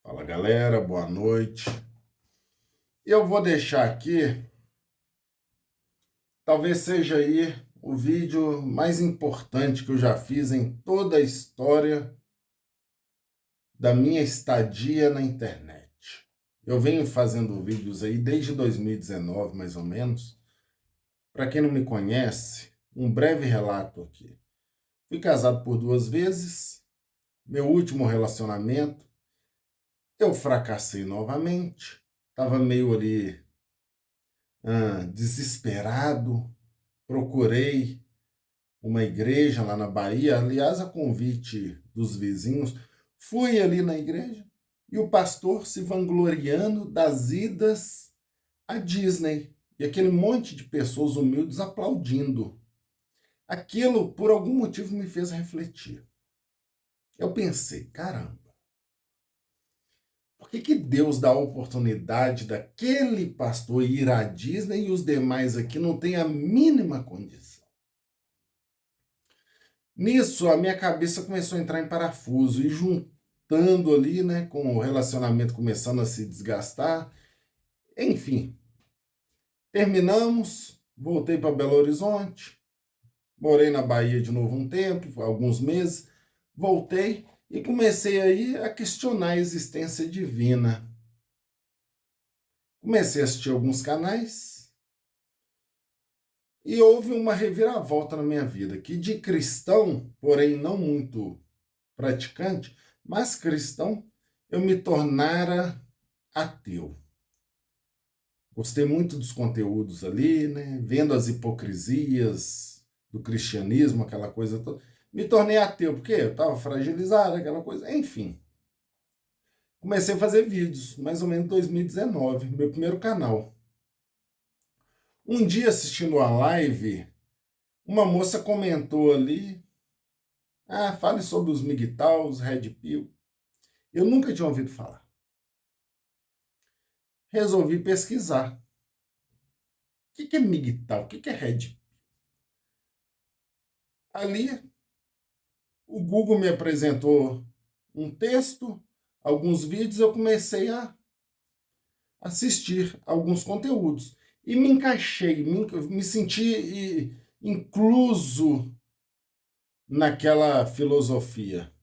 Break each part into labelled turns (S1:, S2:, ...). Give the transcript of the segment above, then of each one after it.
S1: Fala galera, boa noite. Eu vou deixar aqui, talvez seja aí o vídeo mais importante que eu já fiz em toda a história da minha estadia na internet. Eu venho fazendo vídeos aí desde 2019, mais ou menos. Para quem não me conhece, um breve relato aqui. Fui casado por 2 vezes. Meu último relacionamento, eu fracassei novamente. Estava meio ali desesperado, procurei uma igreja lá na Bahia, aliás, a convite dos vizinhos, fui ali na igreja e o pastor se vangloriando das idas à Disney e aquele monte de pessoas humildes aplaudindo. Aquilo, por algum motivo, me fez refletir. Eu pensei, caramba, por que Deus dá a oportunidade daquele pastor ir à Disney e os demais aqui não têm a mínima condição? Nisso, a minha cabeça começou a entrar em parafuso e juntando ali, né, com o relacionamento começando a se desgastar. Enfim, terminamos, voltei para Belo Horizonte, morei na Bahia de novo um tempo, alguns meses, voltei e comecei aí a questionar a existência divina. Comecei a assistir alguns canais e houve uma reviravolta na minha vida, que de cristão, porém não muito praticante, mas cristão, eu me tornara ateu. Gostei muito dos conteúdos ali, né? Vendo as hipocrisias do cristianismo, aquela coisa toda. Me tornei ateu, porque eu estava fragilizado, aquela coisa. Enfim, comecei a fazer vídeos, mais ou menos em 2019, meu primeiro canal. Um dia, assistindo a live, uma moça comentou ali, fale sobre os MGTOW, os Red Pill. Eu nunca tinha ouvido falar. Resolvi pesquisar. O que é MGTOW? O que é Red Pill? Ali, o Google me apresentou um texto, alguns vídeos, eu comecei a assistir alguns conteúdos. E me encaixei, me senti incluso naquela filosofia.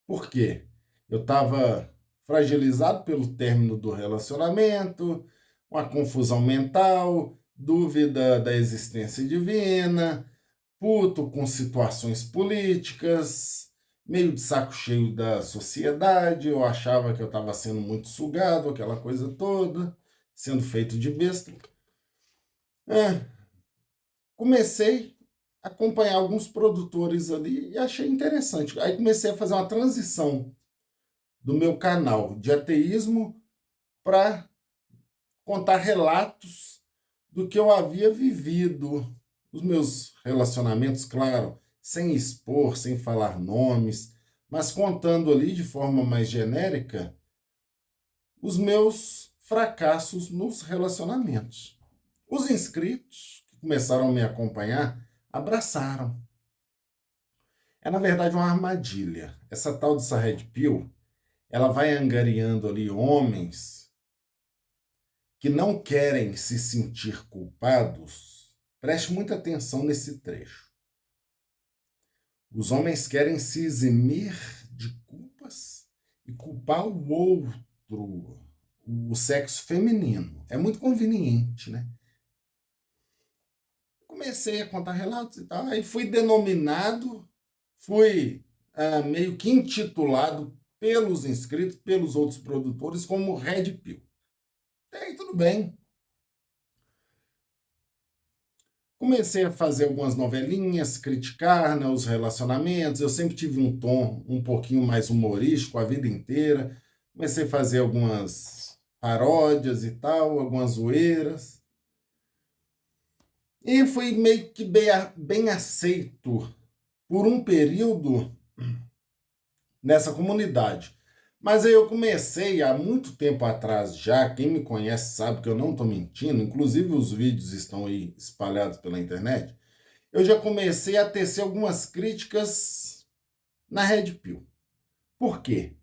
S1: Por quê? Eu estava fragilizado pelo término do relacionamento, uma confusão mental, dúvida da existência divina, puto com situações políticas, meio de saco cheio da sociedade, eu achava que eu estava sendo muito sugado, aquela coisa toda, sendo feito de besta. É, comecei a acompanhar alguns produtores ali e achei interessante. Aí comecei a fazer uma transição do meu canal de ateísmo para contar relatos do que eu havia vivido, os meus relacionamentos, claro, sem expor, sem falar nomes, mas contando ali de forma mais genérica os meus fracassos nos relacionamentos. Os inscritos que começaram a me acompanhar abraçaram. É, na verdade, uma armadilha. Essa tal dessa Red Pill, ela vai angariando ali homens que não querem se sentir culpados. Preste muita atenção nesse trecho. Os homens querem se eximir de culpas e culpar o outro, o sexo feminino. É muito conveniente, né? Comecei a contar relatos e tal, aí fui denominado, fui meio que intitulado pelos inscritos, pelos outros produtores, como Red Pill. E aí, tudo bem. Comecei a fazer algumas novelinhas, criticar, né, os relacionamentos. Eu sempre tive um tom um pouquinho mais humorístico a vida inteira. Comecei a fazer algumas paródias e tal, algumas zoeiras. E fui meio que bem aceito por um período nessa comunidade. Mas aí eu comecei há muito tempo atrás já, quem me conhece sabe que eu não estou mentindo, inclusive os vídeos estão aí espalhados pela internet. Eu já comecei a tecer algumas críticas na Red Pill. Por quê?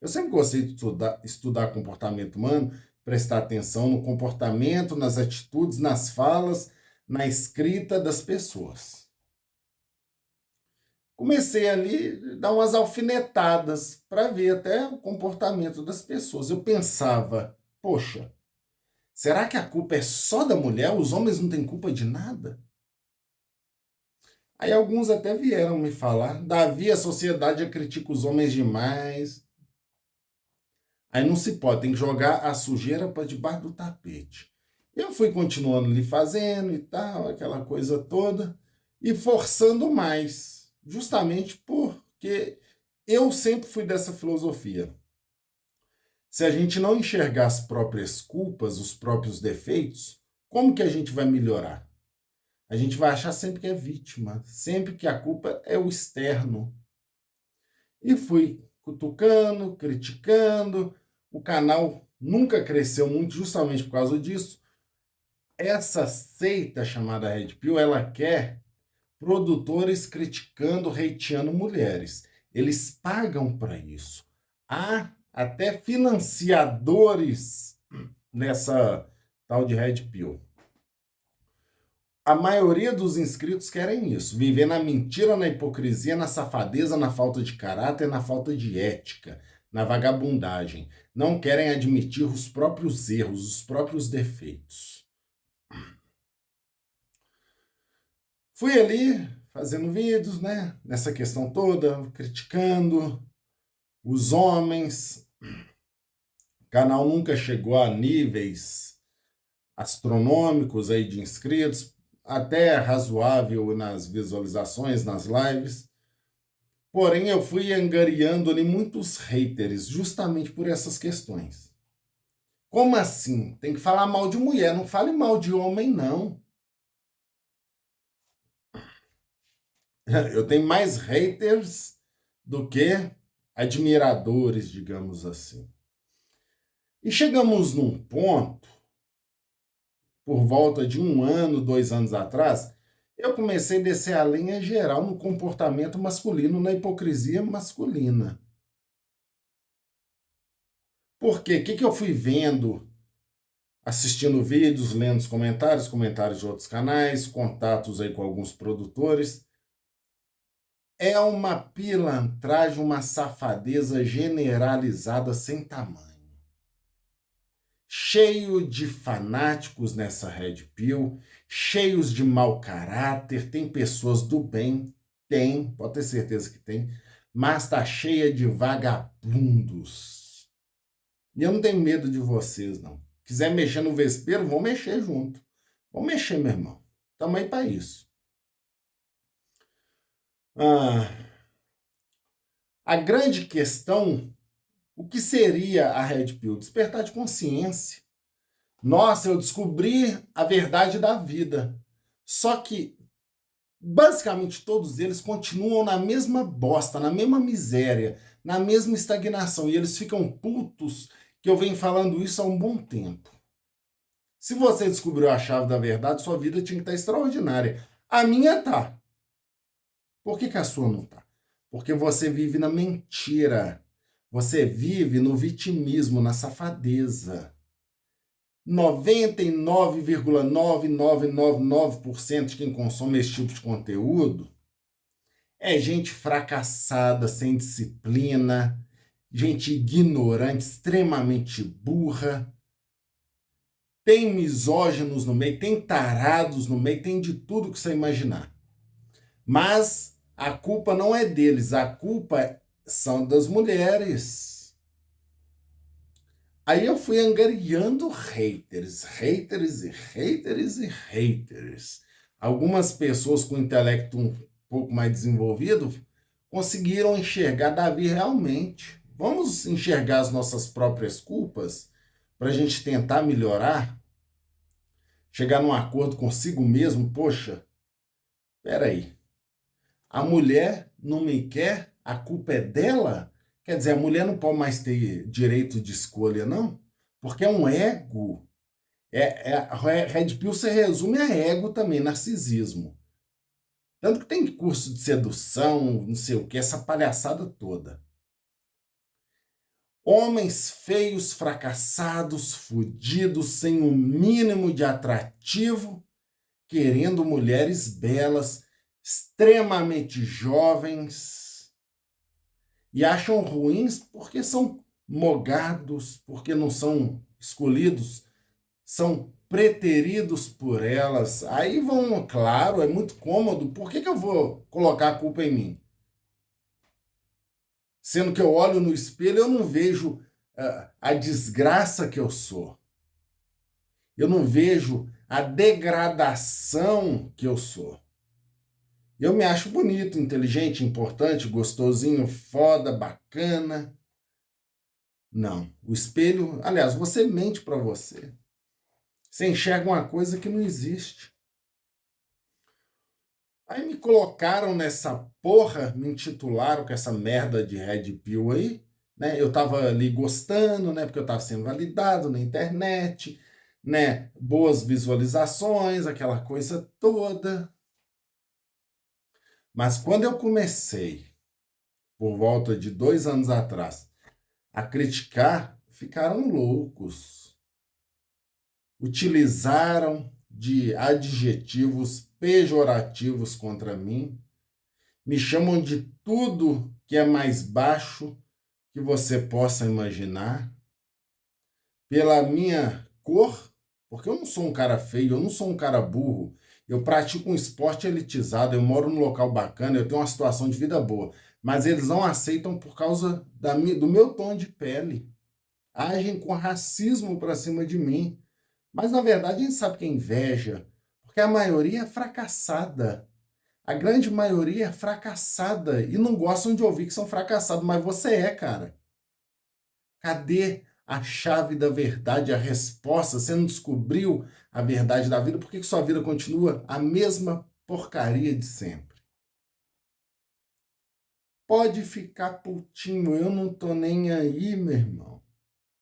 S1: Eu sempre gostei de estudar comportamento humano, prestar atenção no comportamento, nas atitudes, nas falas, na escrita das pessoas. Comecei ali a dar umas alfinetadas para ver até o comportamento das pessoas. Eu pensava, poxa, será que a culpa é só da mulher? Os homens não têm culpa de nada? Aí alguns até vieram me falar, Davi, a sociedade critica os homens demais. Aí não se pode, tem que jogar a sujeira para debaixo do tapete. Eu fui continuando ali fazendo e tal, aquela coisa toda, e forçando mais, justamente porque eu sempre fui dessa filosofia. Se a gente não enxergar as próprias culpas, os próprios defeitos, como que a gente vai melhorar? A gente vai achar sempre que é vítima, sempre que a culpa é o externo. E fui cutucando, criticando. O canal nunca cresceu muito justamente por causa disso. Essa seita chamada Red Pill, ela quer produtores criticando, hateando mulheres. Eles pagam para isso. Há até financiadores nessa tal de Red Pill. A maioria dos inscritos querem isso, viver na mentira, na hipocrisia, na safadeza, na falta de caráter, na falta de ética, na vagabundagem. Não querem admitir os próprios erros, os próprios defeitos. Fui ali fazendo vídeos, né, nessa questão toda, criticando os homens. O canal nunca chegou a níveis astronômicos aí de inscritos, até razoável nas visualizações, nas lives. Porém, eu fui angariando ali muitos haters, justamente por essas questões. Como assim? Tem que falar mal de mulher, não fale mal de homem, não. Eu tenho mais haters do que admiradores, digamos assim. E chegamos num ponto, por volta de 1 ano, 2 anos atrás, eu comecei a descer a linha geral no comportamento masculino, na hipocrisia masculina. Por quê? O que eu fui vendo, assistindo vídeos, lendo os comentários, comentários de outros canais, contatos aí com alguns produtores? É uma pilantragem, uma safadeza generalizada sem tamanho. Cheio de fanáticos nessa Red Pill, cheios de mau caráter, tem pessoas do bem, tem, pode ter certeza que tem, mas tá cheia de vagabundos. E eu não tenho medo de vocês, não. Quiser mexer no vespeiro, vão mexer junto. Vão mexer, meu irmão. Tamo aí pra isso. A grande questão, o que seria a Red Pill? Despertar de consciência. Nossa, eu descobri a verdade da vida. Só que, basicamente, todos eles continuam na mesma bosta, na mesma miséria, na mesma estagnação. E eles ficam putos que eu venho falando isso há um bom tempo. Se você descobriu a chave da verdade, sua vida tinha que estar extraordinária. A minha tá. Por que a sua não tá? Porque você vive na mentira. Você vive no vitimismo, na safadeza. 99,9999% de quem consome esse tipo de conteúdo é gente fracassada, sem disciplina, gente ignorante, extremamente burra. Tem misóginos no meio, tem tarados no meio, tem de tudo que você imaginar. Mas a culpa não é deles, a culpa são das mulheres. Aí eu fui angariando haters, haters e haters e haters. Algumas pessoas com intelecto um pouco mais desenvolvido conseguiram enxergar Davi realmente. Vamos enxergar as nossas próprias culpas para a gente tentar melhorar, chegar num acordo consigo mesmo. Poxa, peraí, a mulher não me quer, a culpa é dela? Quer dizer, a mulher não pode mais ter direito de escolha, não? Porque é um ego. A Red Pill se resume a ego também, narcisismo. Tanto que tem curso de sedução, não sei o que, essa palhaçada toda. Homens feios, fracassados, fudidos, sem o mínimo de atrativo, querendo mulheres belas, extremamente jovens, e acham ruins porque são mogados, porque não são escolhidos, são preteridos por elas. Aí vão, claro, é muito cômodo. Por que eu vou colocar a culpa em mim? Sendo que eu olho no espelho, eu não vejo a desgraça que eu sou. Eu não vejo a degradação que eu sou. Eu me acho bonito, inteligente, importante, gostosinho, foda, bacana. Não. O espelho, aliás, você mente para você. Você enxerga uma coisa que não existe. Aí me colocaram nessa porra, me intitularam com essa merda de Red Pill aí, né? Eu tava ali gostando, né? Porque eu tava sendo validado na internet, né? Boas visualizações, aquela coisa toda. Mas quando eu comecei, por volta de 2 anos atrás, a criticar, ficaram loucos. Utilizaram de adjetivos pejorativos contra mim, me chamam de tudo que é mais baixo que você possa imaginar, pela minha cor, porque eu não sou um cara feio, eu não sou um cara burro, eu pratico um esporte elitizado, eu moro num local bacana, eu tenho uma situação de vida boa, mas eles não aceitam por causa do meu tom de pele, agem com racismo para cima de mim. Mas, na verdade, a gente sabe que é inveja, porque a maioria é fracassada. A grande maioria é fracassada e não gostam de ouvir que são fracassados, mas você é, cara. Cadê a chave da verdade, a resposta? Você não descobriu a verdade da vida? Por que sua vida continua a mesma porcaria de sempre? Pode ficar putinho, eu não tô nem aí, meu irmão.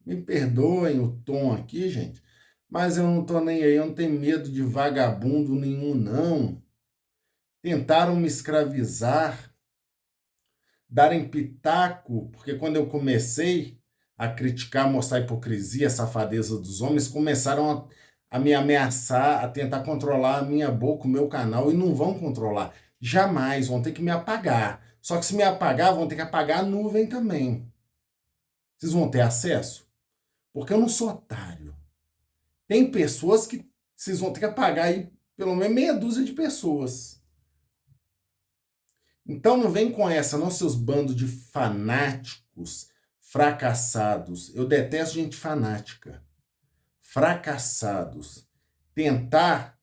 S1: Me perdoem o tom aqui, gente, mas eu não tô nem aí, eu não tenho medo de vagabundo nenhum, não. Tentaram me escravizar, darem pitaco, porque quando eu comecei a criticar, mostrar a hipocrisia, a safadeza dos homens, começaram a me ameaçar, a tentar controlar a minha boca, o meu canal, e não vão controlar. Jamais, vão ter que me apagar. Só que se me apagar, vão ter que apagar a nuvem também. Vocês vão ter acesso? Porque eu não sou otário. Tem pessoas que vocês vão ter que apagar aí, pelo menos meia dúzia de pessoas. Então não vem com essa, não, seus bandos de fanáticos, fracassados. Eu detesto gente fanática. Fracassados. Tentar...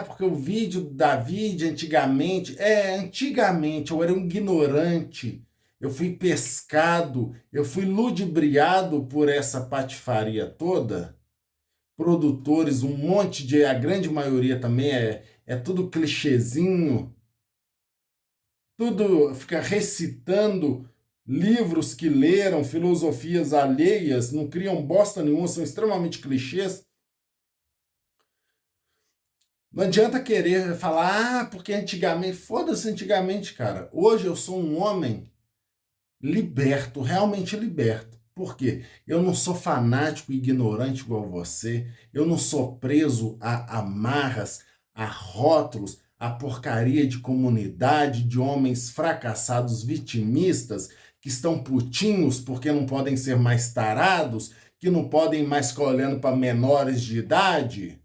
S1: porque o vídeo do David antigamente... antigamente eu era um ignorante. Eu fui pescado, eu fui ludibriado por essa patifaria toda. Produtores, um monte de... A grande maioria também é tudo clichêzinho. Tudo fica recitando livros que leram, filosofias alheias, não criam bosta nenhuma, são extremamente clichês. Não adianta querer falar, porque antigamente, foda-se antigamente, cara. Hoje eu sou um homem liberto, realmente liberto. Por quê? Eu não sou fanático e ignorante igual você, eu não sou preso a amarras, a rótulos, a porcaria de comunidade de homens fracassados vitimistas que estão putinhos porque não podem ser mais tarados, que não podem mais ficar olhando para menores de idade,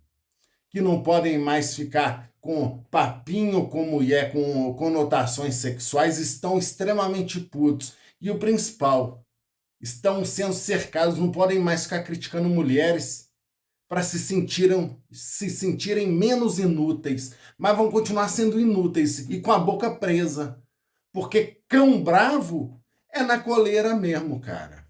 S1: que não podem mais ficar com papinho com mulher, com conotações sexuais, estão extremamente putos. E o principal, estão sendo cercados, não podem mais ficar criticando mulheres para se sentirem menos inúteis, mas vão continuar sendo inúteis e com a boca presa, porque cão bravo é na coleira mesmo, cara.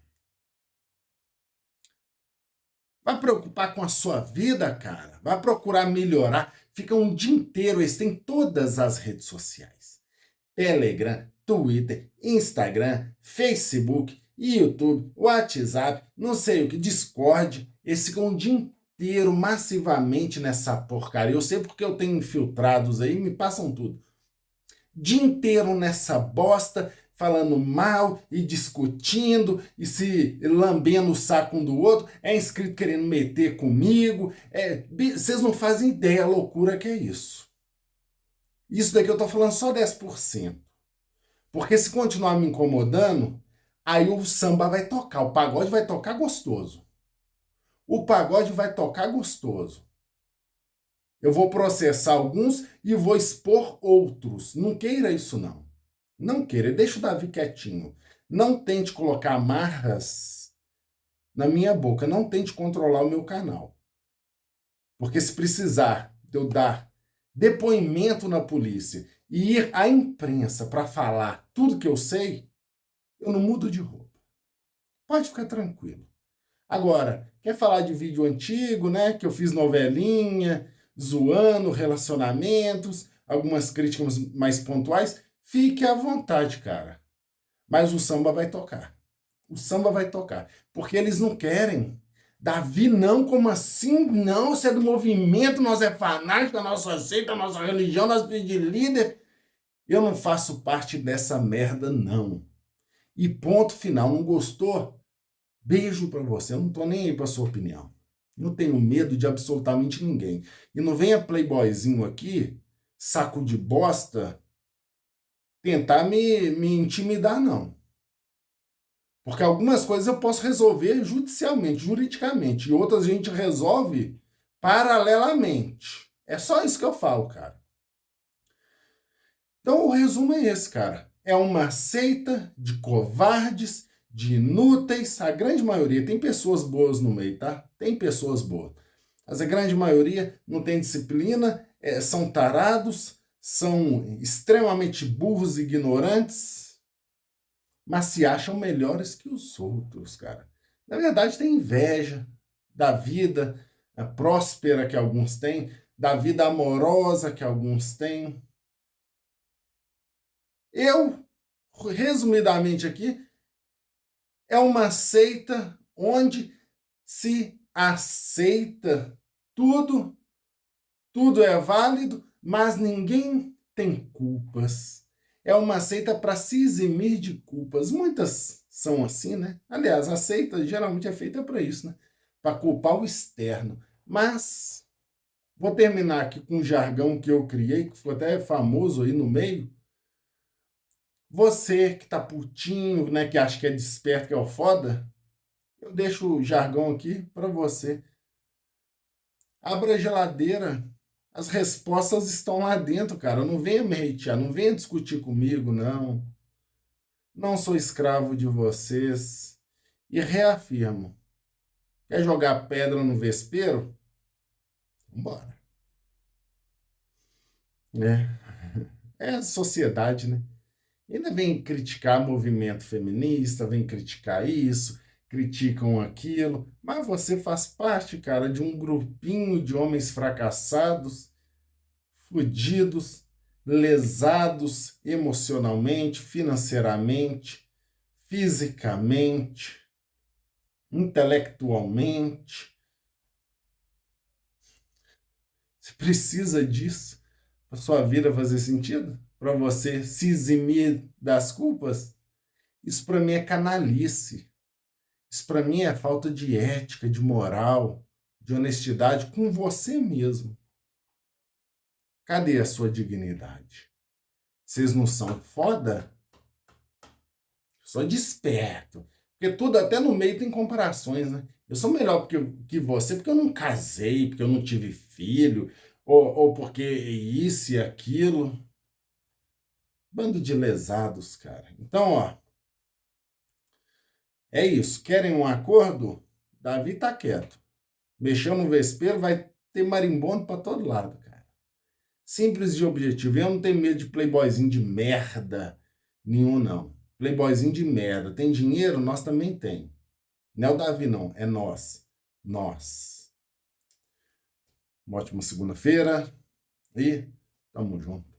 S1: Vai preocupar com a sua vida, cara? Vai procurar melhorar? Fica um dia inteiro, eles têm todas as redes sociais. Telegram, Twitter, Instagram, Facebook, YouTube, WhatsApp, não sei o que, Discord. Eles ficam um dia inteiro massivamente nessa porcaria. Eu sei porque eu tenho infiltrados aí, me passam tudo. Dia inteiro nessa bosta, falando mal e discutindo e se lambendo o saco um do outro, é inscrito querendo meter comigo. Vocês não fazem ideia a loucura que é isso. Isso daqui eu tô falando só 10%. Porque se continuar me incomodando, aí o samba vai tocar, o pagode vai tocar gostoso. O pagode vai tocar gostoso. Eu vou processar alguns e vou expor outros. Não queira isso, não. Não queira. Deixa o Davi quietinho. Não tente colocar amarras na minha boca. Não tente controlar o meu canal. Porque se precisar de eu dar depoimento na polícia e ir à imprensa para falar tudo que eu sei, eu não mudo de roupa. Pode ficar tranquilo. Agora, quer falar de vídeo antigo, né? Que eu fiz novelinha, zoando relacionamentos, algumas críticas mais pontuais, fique à vontade, cara. Mas o samba vai tocar. O samba vai tocar. Porque eles não querem. Davi, não, como assim? Não, você é do movimento, nós é fanático, a nossa seita, a nossa religião, nós de líder. Eu não faço parte dessa merda, não. E ponto final. Não gostou? Beijo pra você. Eu não tô nem aí pra sua opinião. Não tenho medo de absolutamente ninguém. E não venha playboyzinho aqui, saco de bosta, tentar me intimidar, não. Porque algumas coisas eu posso resolver judicialmente, juridicamente, e outras a gente resolve paralelamente. É só isso que eu falo, cara. Então o resumo é esse, cara. É uma seita de covardes, de inúteis. A grande maioria, tem pessoas boas no meio, tá? Tem pessoas boas. Mas a grande maioria não tem disciplina, são tarados, são extremamente burros e ignorantes, mas se acham melhores que os outros, cara. Na verdade, tem inveja da vida próspera que alguns têm, da vida amorosa que alguns têm. Eu, resumidamente aqui, é uma seita onde se aceita tudo, tudo é válido, mas ninguém tem culpas. É uma seita para se eximir de culpas. Muitas são assim, né? Aliás, a seita geralmente é feita para isso, né? Para culpar o externo. Mas vou terminar aqui com um jargão que eu criei, que ficou até famoso aí no meio. Você que tá putinho, né, que acha que é desperto, que é o foda, eu deixo o jargão aqui para você. Abra a geladeira. As respostas estão lá dentro, cara. Não venha me hatear, não venha discutir comigo, não. Não sou escravo de vocês. E reafirmo. Quer jogar pedra no vespeiro? Vambora. É a sociedade, né? Ainda vem criticar movimento feminista, vem criticar isso, criticam aquilo, mas você faz parte, cara, de um grupinho de homens fracassados, fudidos, lesados emocionalmente, financeiramente, fisicamente, intelectualmente. Você precisa disso para sua vida fazer sentido? Para você se eximir das culpas? Isso para mim é canalice. Isso para mim é falta de ética, de moral, de honestidade com você mesmo. Cadê a sua dignidade? Vocês não são foda? Sou desperto. Porque tudo, até no meio, tem comparações, né? Eu sou melhor que você porque eu não casei, porque eu não tive filho, ou porque isso e aquilo. Bando de lesados, cara. Então, ó, é isso. Querem um acordo? Davi tá quieto. Mexeu no vespeiro, vai ter marimbondo pra todo lado, cara. Simples de objetivo. Eu não tenho medo de playboyzinho de merda nenhum, não. Playboyzinho de merda. Tem dinheiro? Nós também tem. Não é o Davi, não. É nós. Nós. Uma ótima segunda-feira e tamo junto.